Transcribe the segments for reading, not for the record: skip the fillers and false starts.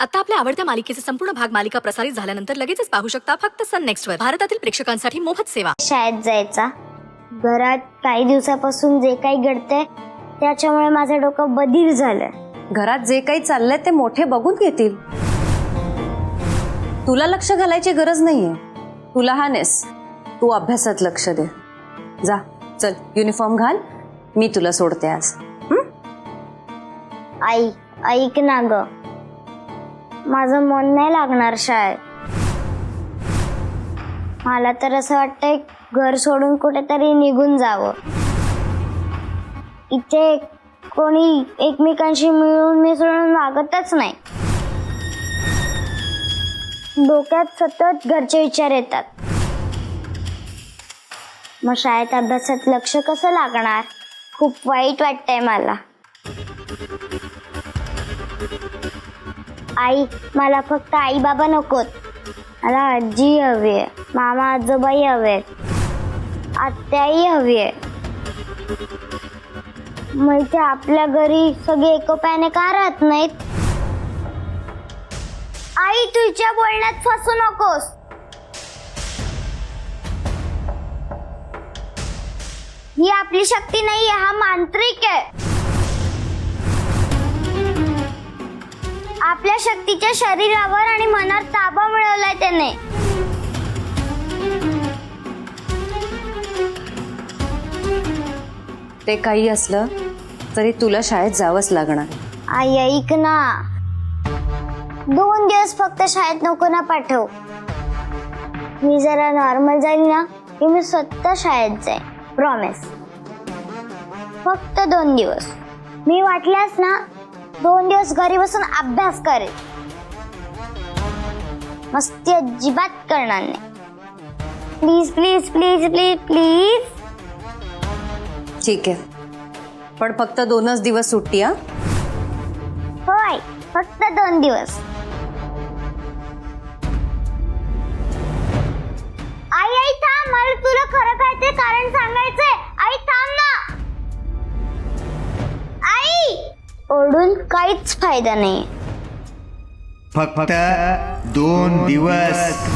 आता आपल्या आवडत्या मालिकेचे संपूर्ण भाग मालिका प्रसारित झाल्यानंतर लगेचच पाहू शकता फक्त सन नेक्स्ट वर. भारतातील प्रेक्षकांसाठी मोफत सेवा. शाळेत जायचा. घरात काही दिवसापासून जे काही घडतंय त्याच्यामुळे माझं डोकं बधीर झालंय. घरात जे काही चाललंय ते मोठे बघून घेतील. तुला लक्ष घालायची गरज नाहीये. तू लहान आहेस, तू अभ्यासात लक्ष दे. जा, चल युनिफॉर्म घाल, मी तुला सोडते आज. आई ऐक ना ग, माझं मन नाही लागणार शाळेत. मला तर असं वाटतंय घर सोडून कुठेतरी निघून जावं. इथे कोणी एकमेकांशी मिळून मिसळून वागतच नाही. डोक्यात सतत घरचे विचार येतात. मग शाळेत अभ्यासात लक्ष कसं लागणार? खूप वाईट वाटतंय मला. आई, मला फक्त आई बाबा नकोत. मला आजी हवी आहे, मामा आजोबाई हवेत, आत्याही हवी आहे. मग इथे आपल्या घरी सगळे एकोप्याने का राहत नाहीत? आई, तुझ्या बोलण्यात फसू नकोस. ही आपली शक्ती नाही, हा मांत्रिक आहे. आपल्या शक्तीच्या शरीरावर आणि मनावर ताबा मिळवलाय त्याने. ते काही असलं तरी तुला शाळेत जावंच लागणार. आई ऐक ना, 2 दिवस फक्त शाळेत नको ना पाठव. मी जरा नॉर्मल जाईल ना की मी स्वतः शाळेत जाईन. प्रॉमिस. फक्त 2 दिवस. मी वाटल्यास ना 2 दिवस घरी बसून अभ्यास करेल. मस्ती अजिबात करणार नाही. Please please please please please. ठीक आहे, पण फक्त 2च दिवस सुट्टी. हा, होय, फक्त 2 दिवस. आई आई थांब, मला तुला खरं काय ते कारण सांगायचंय. आई थांब ना. आई, ओरडून काहीच फायदा नाही. फक्त 2 दिवस.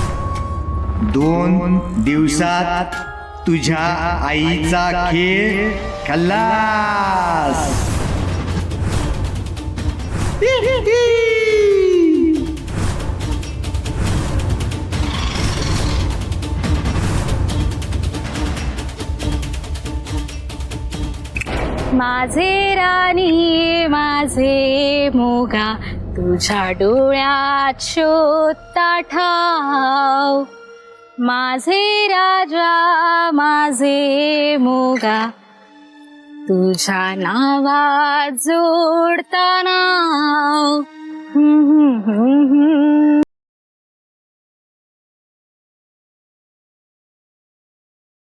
2 दिवसात तुझ्या आईचा खेळ खल्लास. माझे राणी माझे मोगा, तुझ्या डोळ्यात शोधता ठाव. माझे राजा माझे मोगा, तुझ्या नावात जोडता नाव.